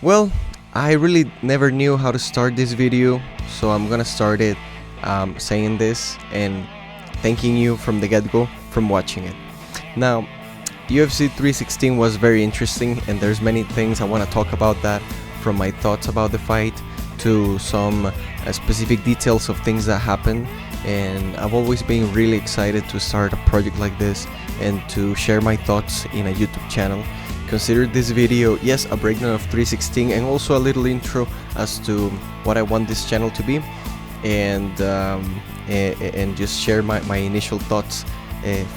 Well, I really never knew how to start this video, so I'm gonna start it saying this and thanking you from the get-go from watching it. Now, UFC 316 was very interesting, and there's many things I want to talk about that, from my thoughts about the fight to some specific details of things that happened. And I've always been really excited to start a project like this and to share my thoughts in a YouTube channel. Consider this video, yes, a breakdown of 316 and also a little intro as to what I want this channel to be, and just share my initial thoughts.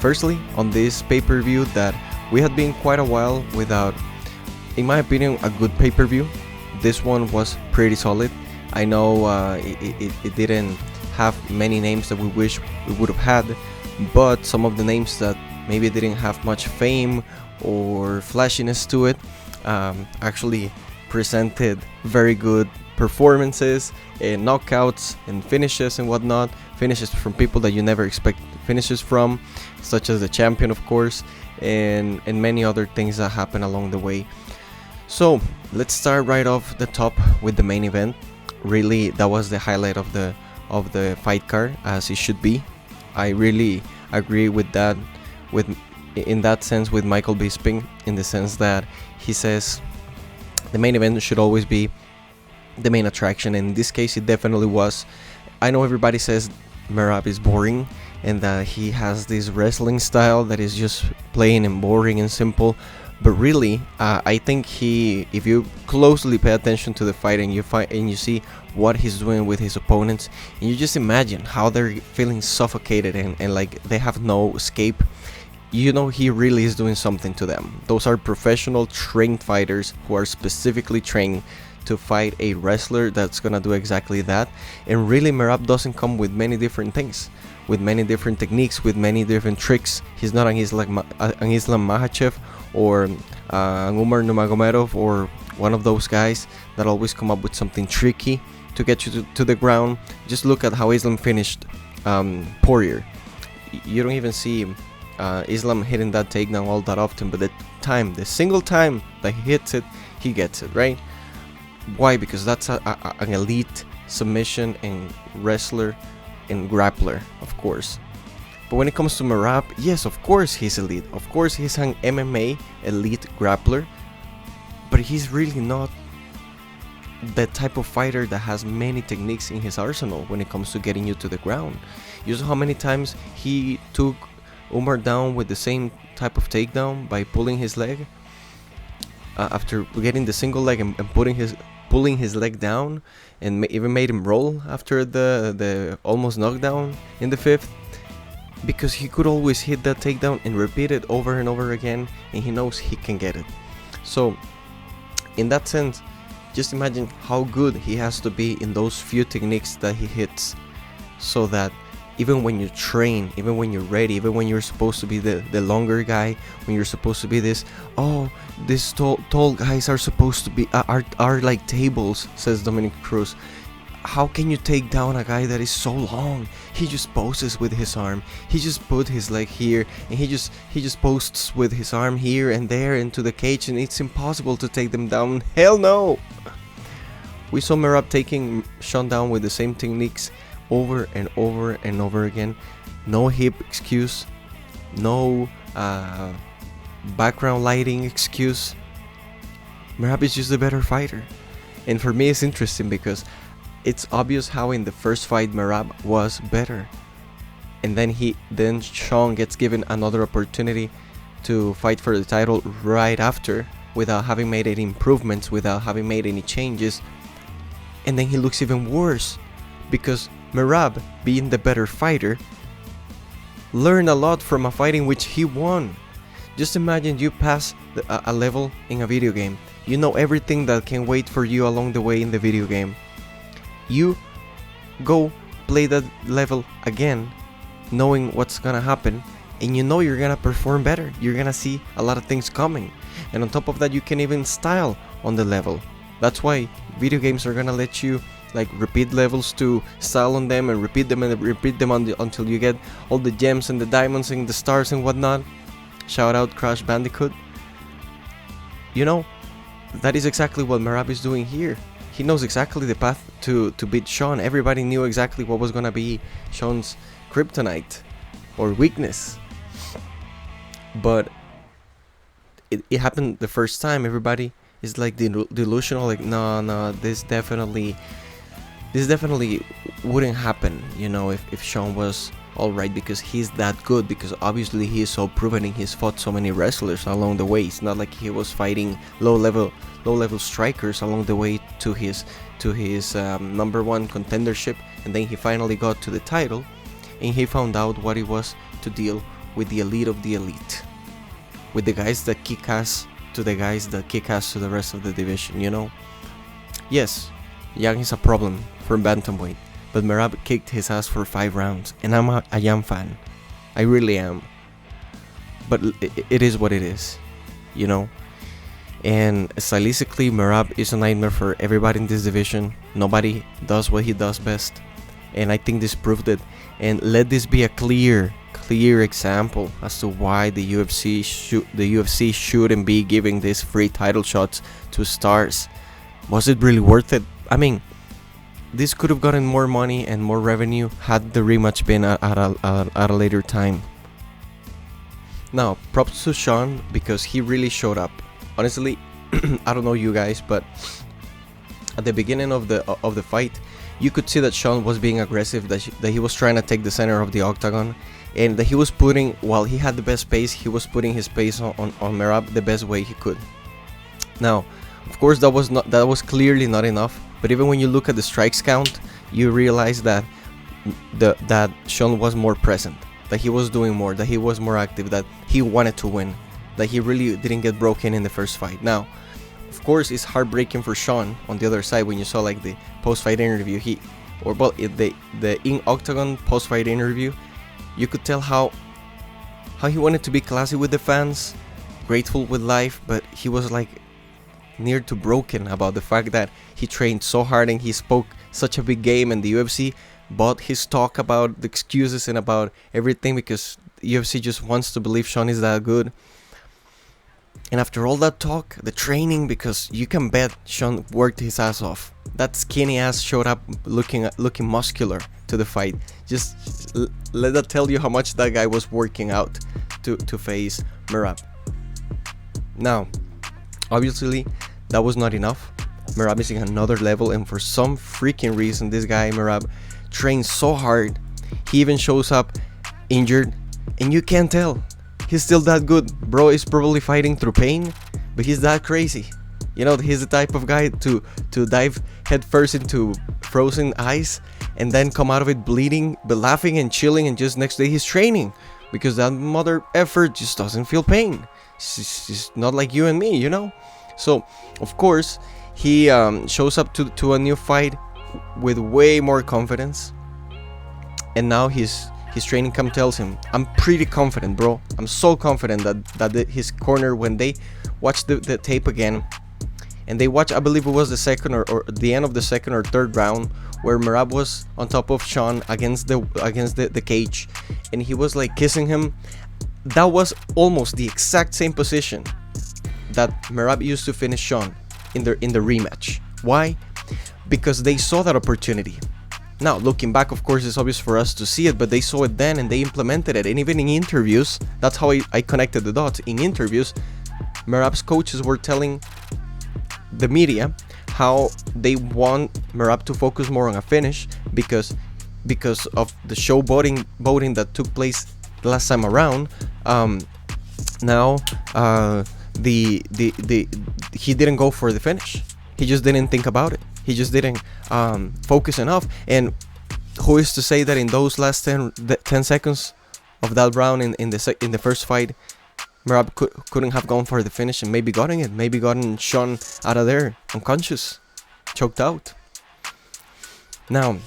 Firstly, on this pay-per-view that we had been quite a while without, in my opinion, a good pay-per-view. This one was pretty solid. I know it didn't have many names that we wish we would have had, but some of the names that maybe didn't have much fame or flashiness to it actually presented very good performances and knockouts and finishes and whatnot. Finishes from people that you never expect finishes from, such as the champion, of course, and many other things that happen along the way. So let's start right off the top with the main event. Really, that was the highlight of the fight card, as it should be. I really agree with that, in that sense, with Michael Bisping, in the sense that he says the main event should always be the main attraction, and in this case it definitely was. I know everybody says Merab is boring and that he has this wrestling style that is just plain and boring and simple, but really I think if you closely pay attention to the fight and you see what he's doing with his opponents, and you just imagine how they're feeling suffocated and like they have no escape, you know he really is doing something to them. Those are professional trained fighters who are specifically trained to fight a wrestler that's gonna do exactly that. And really, Merab doesn't come with many different things, with many different techniques, with many different tricks. He's not an Islam Makhachev or an Umar Nurmagomedov or one of those guys that always come up with something tricky to get you to the ground. Just look at how Islam finished Poirier. You don't even see Islam hitting that takedown all that often, but the single time that he hits it, he gets it, right? Why? Because that's an elite submission and wrestler and grappler, of course. But when it comes to Merab, yes, of course he's elite. Of course he's an MMA elite grappler, but he's really not the type of fighter that has many techniques in his arsenal when it comes to getting you to the ground. You saw how many times he took Umar down with the same type of takedown by pulling his leg after getting the single leg and pulling his leg down, and even made him roll after the almost knockdown in the fifth, because he could always hit that takedown and repeat it over and over again, and he knows he can get it. So in that sense, just imagine how good he has to be in those few techniques that he hits, so that even when you train, even when you're ready, even when you're supposed to be the longer guy, when you're supposed to be this tall guys are supposed to be are like tables, says Dominic Cruz. How can you take down a guy that is so long? He just poses with his arm. He just put his leg here, and he just posts with his arm here and there into the cage, and it's impossible to take them down. Hell no! We saw Merab taking Sean down with the same techniques over and over and over again. No hip excuse, no background lighting excuse. Merab is just a better fighter. And for me, it's interesting because it's obvious how in the first fight Merab was better, and then Sean gets given another opportunity to fight for the title right after, without having made any improvements, without having made any changes, and then he looks even worse, because Merab, being the better fighter, learned a lot from a fight in which he won. Just imagine you pass a level in a video game. You know everything that can wait for you along the way in the video game. You go play that level again, knowing what's gonna happen, and you know you're gonna perform better. You're gonna see a lot of things coming, and on top of that, you can even style on the level. That's why video games are gonna let you like repeat levels to style on them and repeat them until you get all the gems and the diamonds and the stars and whatnot. Shout out Crash Bandicoot. You know, that is exactly what Merab is doing here. He knows exactly the path to beat Sean. Everybody knew exactly what was gonna be Sean's kryptonite or weakness. But it happened the first time. Everybody is like delusional, like no, this definitely wouldn't happen, you know, if Sean was alright, because he's that good, because obviously he is so proven and he's fought so many wrestlers along the way. It's not like he was fighting low level strikers along the way to his number one contendership, and then he finally got to the title and he found out what it was to deal with the elite of the elite, with the guys that kick ass to the guys that kick ass to the rest of the division, you know. Yes, Yang is a problem for bantamweight, but Merab kicked his ass for 5 rounds, and I'm a Yang fan. I really am. But it is what it is, you know. And stylistically, Merab is a nightmare for everybody in this division. Nobody does what he does best, and I think this proved it. And let this be a clear example as to why the UFC shouldn't be giving these free title shots to stars. Was it really worth it? I mean, this could have gotten more money and more revenue had the rematch been at a later time. Now, props to Sean, because he really showed up. Honestly, I don't know you guys, but at the beginning of the fight, you could see that Sean was being aggressive, that he was trying to take the center of the octagon, and that he was putting, while he had the best pace, he was putting his pace on Merab the best way he could. Now, of course, that was clearly not enough. But even when you look at the strikes count, you realize that that Sean was more present, that he was doing more, that he was more active, that he wanted to win, that he really didn't get broken in the first fight. Now, of course, it's heartbreaking for Sean on the other side when you saw like the post-fight interview. The in-octagon post-fight interview, you could tell how he wanted to be classy with the fans, grateful with life, but he was like near to broken about the fact that he trained so hard and he spoke such a big game, and the UFC bought his talk about the excuses and about everything because the UFC just wants to believe Sean is that good. And after all that talk, the training, because you can bet Sean worked his ass off. That skinny ass showed up looking muscular to the fight. Just let that tell you how much that guy was working out to face Merab. Now, obviously, that was not enough. Merab is in another level, and for some freaking reason, this guy Merab trains so hard. He even shows up injured, and you can't tell. He's still that good. Bro is probably fighting through pain, but he's that crazy. You know, he's the type of guy to dive headfirst into frozen ice and then come out of it bleeding, but laughing and chilling, and just next day he's training, because that mother effort just doesn't feel pain. It's not like you and me, you know. So of course he shows up to a new fight with way more confidence, and now his training camp tells him, I'm pretty confident, bro. I'm so confident that his corner, when they watch the tape again, and they watch, I believe it was the second or the end of the second or third round, where Merab was on top of Sean against the cage, and he was like kissing him. That was almost the exact same position that Merab used to finish Sean in the rematch. Why? Because they saw that opportunity. Now, looking back, of course, it's obvious for us to see it, but they saw it then and they implemented it. And even in interviews, that's how I connected the dots. In interviews, Merab's coaches were telling the media how they want Merab to focus more on a finish because of the show voting that took place the last time around. He didn't go for the finish. He just didn't think about it. He just didn't focus enough. And who is to say that in those last 10 seconds of that round in the first fight, Merab couldn't have gone for the finish and maybe gotten Sean out of there unconscious, choked out. Now,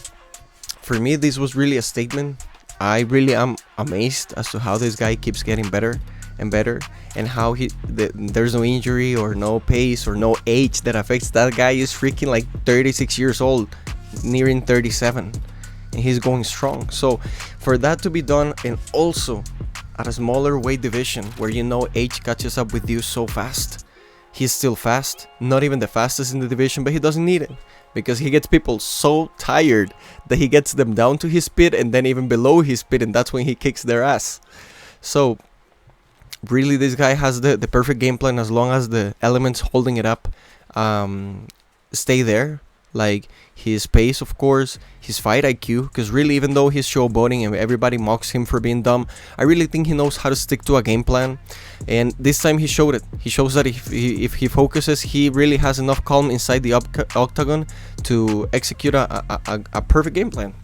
for me, this was really a statement. I really am amazed as to how this guy keeps getting better and better, and how there's no injury or no pace or no age that affects that guy. Is freaking like 36 years old, nearing 37, and he's going strong. So for that to be done, and also at a smaller weight division where age catches up with you so fast, He's still fast, not even the fastest in the division, but he doesn't need it because he gets people so tired that he gets them down to his speed and then even below his speed, and that's when he kicks their ass. So really, this guy has the perfect game plan as long as the elements holding it up stay there. Like his pace, of course, his fight IQ, because really, even though he's showboating and everybody mocks him for being dumb, I really think he knows how to stick to a game plan. And this time he showed it. He shows that if he focuses, he really has enough calm inside the octagon to execute a perfect game plan.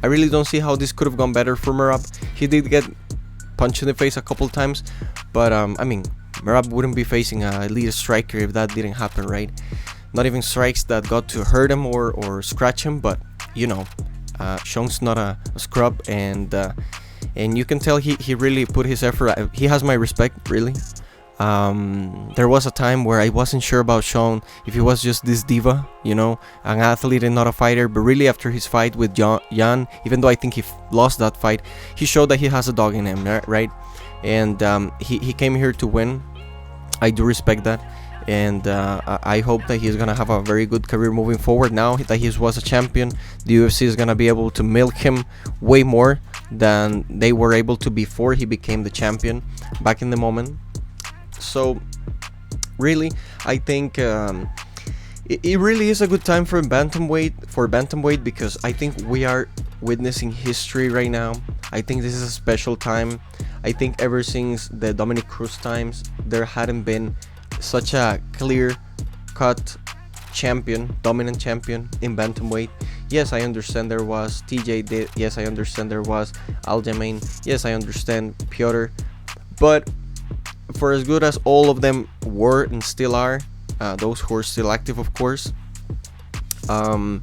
I really don't see how this could have gone better for Merab. He did get punched in the face a couple times, but I mean, Merab wouldn't be facing a elite striker if that didn't happen, right? Not even strikes that got to hurt him or scratch him, but you know, Sean's not a scrub, and you can tell he really put his effort. He has my respect, really. There was a time where I wasn't sure about Sean, if he was just this diva, you know, an athlete and not a fighter, but really after his fight with Jan, even though I think he lost that fight, he showed that he has a dog in him, right? And he came here to win. I do respect that. And I hope that he's gonna have a very good career moving forward. Now that he was a champion, the UFC is gonna be able to milk him way more than they were able to before he became the champion back in the moment. So really, I think it really is a good time for bantamweight, because I think we are witnessing history right now. I think this is a special time. I think ever since the Dominic Cruz times, there hadn't been such a clear-cut champion, dominant champion in bantamweight. Yes, I understand there was TJ. Yes, I understand there was Aljamain. Yes, I understand Piotr. But for as good as all of them were and still are, those who are still active, of course, I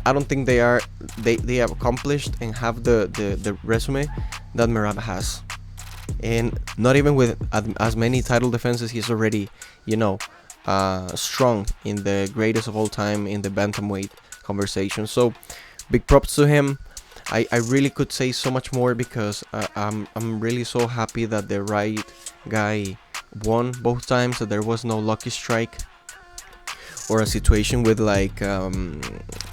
don't think they have accomplished and have the resume that Merab has. And not even with as many title defenses, he's already, you know, strong in the greatest of all time in the bantamweight conversation. So big props to him. I really could say so much more, because I'm really so happy that the right guy won both times, that there was no lucky strike or a situation with like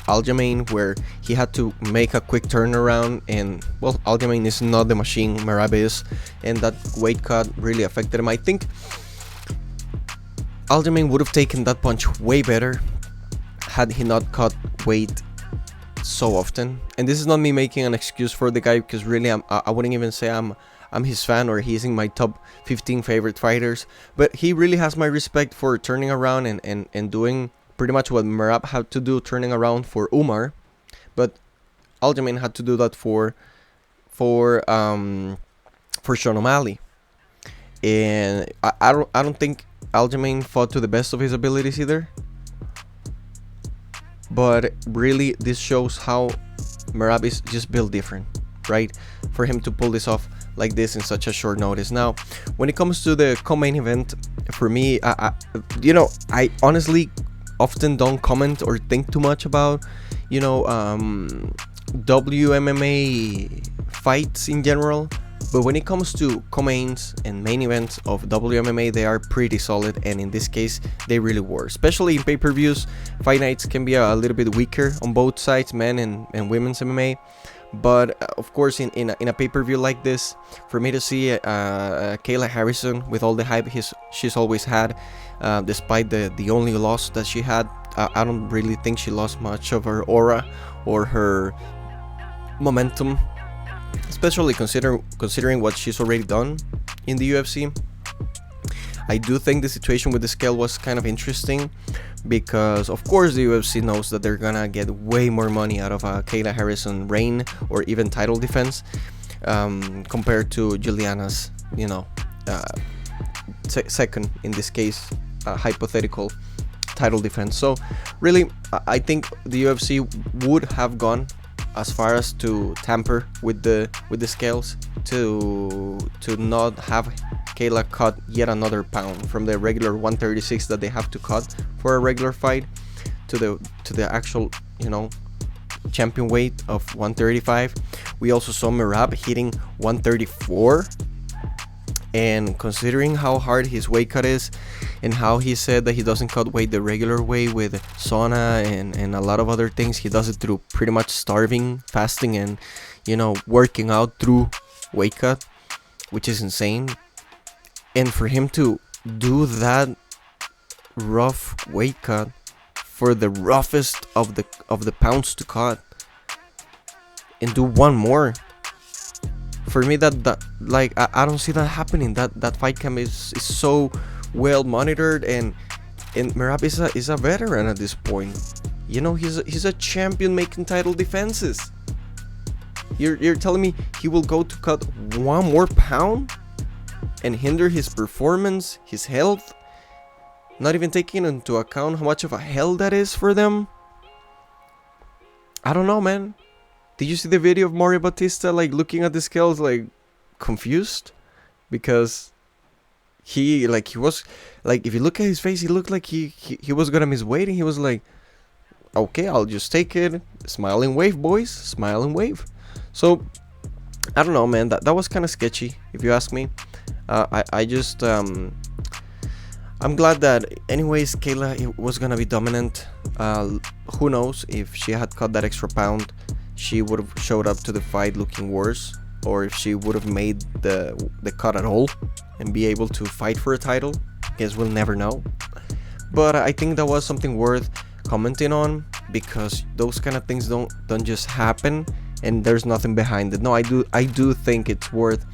Aljamain where he had to make a quick turnaround, and well, Aljamain is not the machine Merab is, and that weight cut really affected him. I think Aljamain would have taken that punch way better had he not cut weight so often. And this is not me making an excuse for the guy, because really I wouldn't even say I'm his fan or he's in my top 15 favorite fighters, but he really has my respect for turning around and doing pretty much what Merab had to do, turning around for Umar. But Aljamain had to do that for Sean O'Malley, and I don't think Aljamain fought to the best of his abilities either. But really, this shows how Merab is just built different, right? For him to pull this off like this in such a short notice. Now, when it comes to the co-main event, for me, I honestly often don't comment or think too much about, WMMA fights in general. But when it comes to co-mains and main events of WMMA, they are pretty solid, and in this case, they really were. Especially in pay-per-views, fight nights can be a little bit weaker on both sides, men and women's MMA. But of course, in a pay-per-view like this, for me to see Kayla Harrison with all the hype she's always had, despite the only loss that she had, I don't really think she lost much of her aura or her momentum, especially considering what she's already done in the UFC. I do think the situation with the scale was kind of interesting, because of course the UFC knows that they're gonna get way more money out of a Kayla Harrison reign or even title defense, compared to Juliana's, second, in this case, hypothetical title defense. So really, I think the UFC would have gone as far as to tamper with the scales to not have Kayla cut yet another pound from the regular 136 that they have to cut for a regular fight to the actual champion weight of 135. We also saw Merab hitting 134, And considering how hard his weight cut is, and how he said that he doesn't cut weight the regular way with sauna and a lot of other things, he does it through pretty much starving, fasting, and working out through weight cut, which is insane. And for him to do that rough weight cut for the roughest of the pounds to cut, and do one more, for me, that like I don't see that happening. That fight camp is so well monitored, and Merab is a veteran at this point. He's a champion making title defenses. You're telling me he will go to cut one more pound and hinder his performance, his health, not even taking into account how much of a hell that is for them? I don't know, man. Did you see the video of Mario Bautista like looking at the scales like confused? Because he was like, if you look at his face, he looked like he was gonna miss weight, and he was like, okay, I'll just take it, smile and wave, boys, smile and wave. So I don't know, man, that was kind of sketchy, if you ask me. I just I'm glad that anyways Kayla was gonna be dominant. Who knows, if she had cut that extra pound, she would have showed up to the fight looking worse, or if she would have made the cut at all and be able to fight for a title. Guess we'll never know. But I think that was something worth commenting on, because those kind of things don't just happen and there's nothing behind it. No, I do think it's worth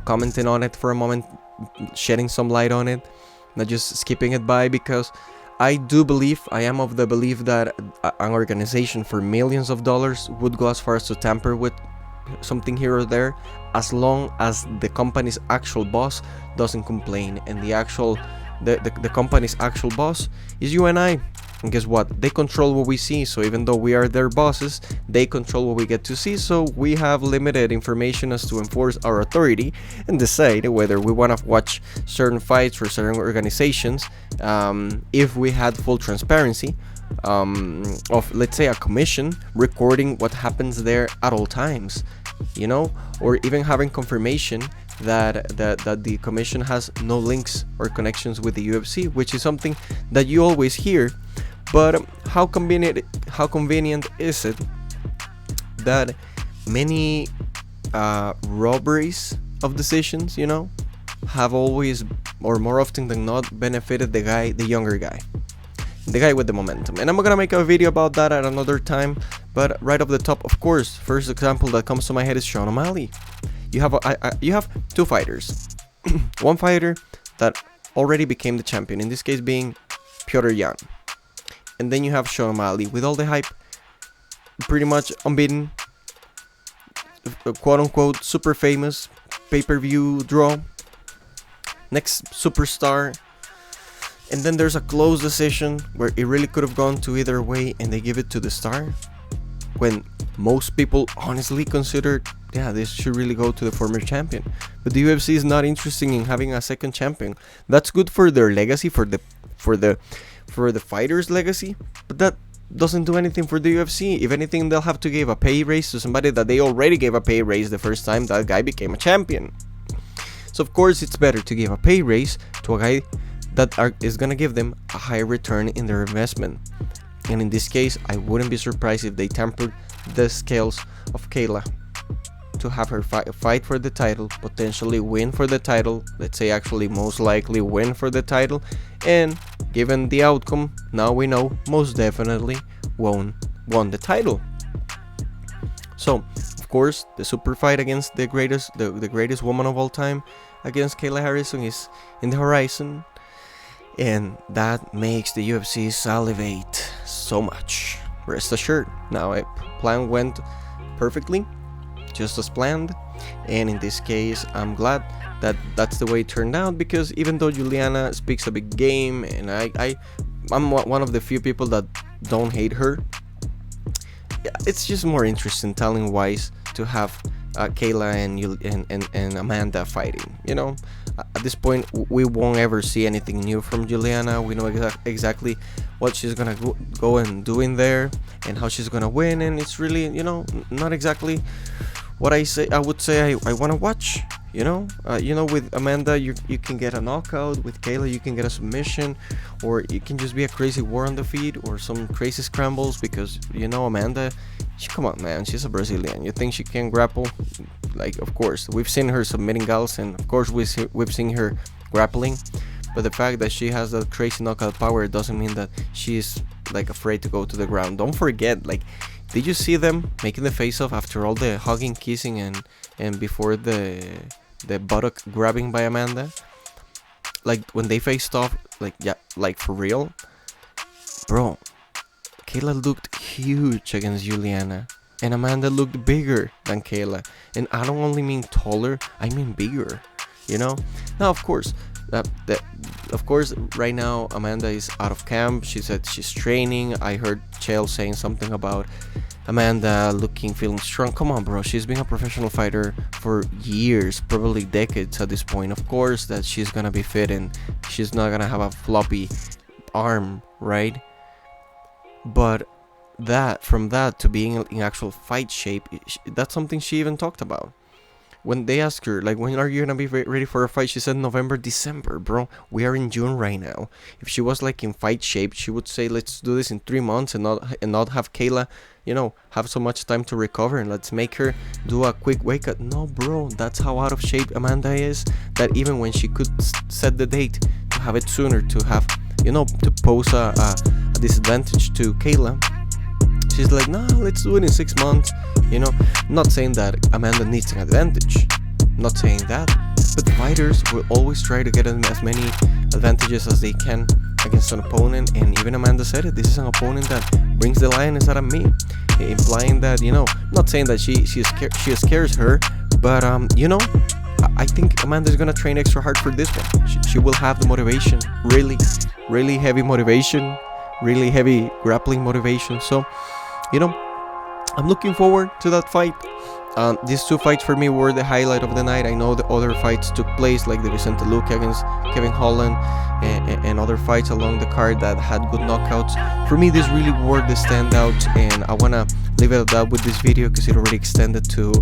commenting on it for a moment, shedding some light on it, not just skipping it by, because I am of the belief that an organization for millions of dollars would go as far as to tamper with something here or there, as long as the company's actual boss doesn't complain, and the company's actual boss is you and I. And guess what? They control what we see, so even though we are their bosses, they control what we get to see, so we have limited information as to enforce our authority and decide whether we want to watch certain fights for certain organizations. If we had full transparency of, let's say, a commission recording what happens there at all times, or even having confirmation that the commission has no links or connections with the UFC, which is something that you always hear. But how convenient is it that many robberies of decisions, have always, or more often than not, benefited the younger guy, the guy with the momentum? And I'm gonna make a video about that at another time. But right off the top, of course, first example that comes to my head is Sean O'Malley. You have two fighters. One fighter that already became the champion, in this case being Petr Yan. And then you have Sean O'Malley with all the hype, pretty much unbeaten, quote-unquote super famous pay-per-view draw, next superstar. And then there's a close decision where it really could have gone to either way, and they give it to the star, when most people honestly considered, this should really go to the former champion. But the UFC is not interested in having a second champion. That's good for their legacy, for the fighter's legacy, but that doesn't do anything for the UFC. If anything, they'll have to give a pay raise to somebody that they already gave a pay raise the first time that guy became a champion. So of course it's better to give a pay raise to a guy that is gonna give them a higher return in their investment. And in this case, I wouldn't be surprised if they tampered the scales of Kayla to have her fight for the title, potentially win for the title, let's say actually most likely win for the title, and given the outcome, now we know most definitely won the title. So of course the super fight against the greatest woman of all time against Kayla Harrison is in the horizon, and that makes the UFC salivate so much. Rest assured. Now, a plan went perfectly, just as planned, and in this case I'm glad that that's the way it turned out, because even though Juliana speaks a big game, and I'm one of the few people that don't hate her, it's just more interesting telling wise to have Kayla and Amanda fighting. At this point we won't ever see anything new from Juliana. We know exactly what she's gonna go and do in there, and how she's gonna win, and it's really not exactly what I would say I want to watch. With Amanda, you can get a knockout. With Kayla, you can get a submission, or it can just be a crazy war on the feet or some crazy scrambles. Because Amanda, come on, man, she's a Brazilian. You think she can grapple? Like, of course, we've seen her submitting gals, and of course we've seen her grappling. But the fact that she has that crazy knockout power doesn't mean that she's like afraid to go to the ground. Don't forget, like, did you see them making the face off after all the hugging, kissing, and before the buttock grabbing by Amanda? Like, when they faced off, like, yeah, like for real, bro. Kayla looked huge against Juliana, and Amanda looked bigger than Kayla. And I don't only mean taller, I mean bigger. Now, of course, right now Amanda is out of camp. She said she's training. I heard Chael saying something about Amanda feeling strong. Come on, bro, she's been a professional fighter for years, probably decades at this point. Of course that she's gonna be fit and she's not gonna have a floppy arm, right? But from that to being in actual fight shape, that's something she even talked about. When they asked her, like, when are you gonna be ready for a fight, she said November, December, bro. We are in June right now. If she was like in fight shape, she would say, let's do this in 3 months and not have Kayla, have so much time to recover, and let's make her do a quick wake up. No, bro, that's how out of shape Amanda is, that even when she could set the date to have it sooner, to have, to pose a disadvantage to Kayla, she's like, nah, let's do it in 6 months. Not saying that Amanda needs an advantage, not saying that, but fighters will always try to get as many advantages as they can against an opponent. And even Amanda said it, this is an opponent that brings the lioness out of me, implying that, not saying that she scares her, but I think Amanda's gonna train extra hard for this one. She will have the motivation, really, really heavy motivation, really heavy grappling motivation. So, I'm looking forward to that fight. These 2 fights for me were the highlight of the night. I know the other fights took place, like the Vicente Luque against Kevin Holland, and other fights along the card that had good knockouts. For me, this really were the standouts, and I wanna leave it at that with this video because it already extended to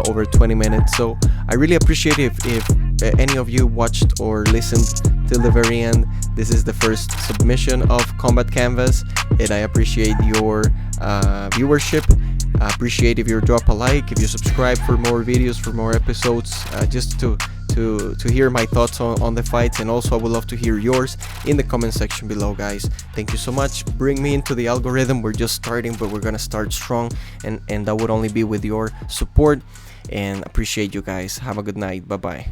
over 20 minutes. So I really appreciate if any of you watched or listened till the very end. This is the first submission of Kombat Kanvas, and I appreciate your viewership. I appreciate if you drop a like, if you subscribe for more videos, for more episodes, just to hear my thoughts on the fights. And also I would love to hear yours in the comment section below, guys. Thank you so much. Bring me into the algorithm. We're just starting, but we're gonna start strong, and that would only be with your support. And appreciate you guys. Have a good night. Bye bye.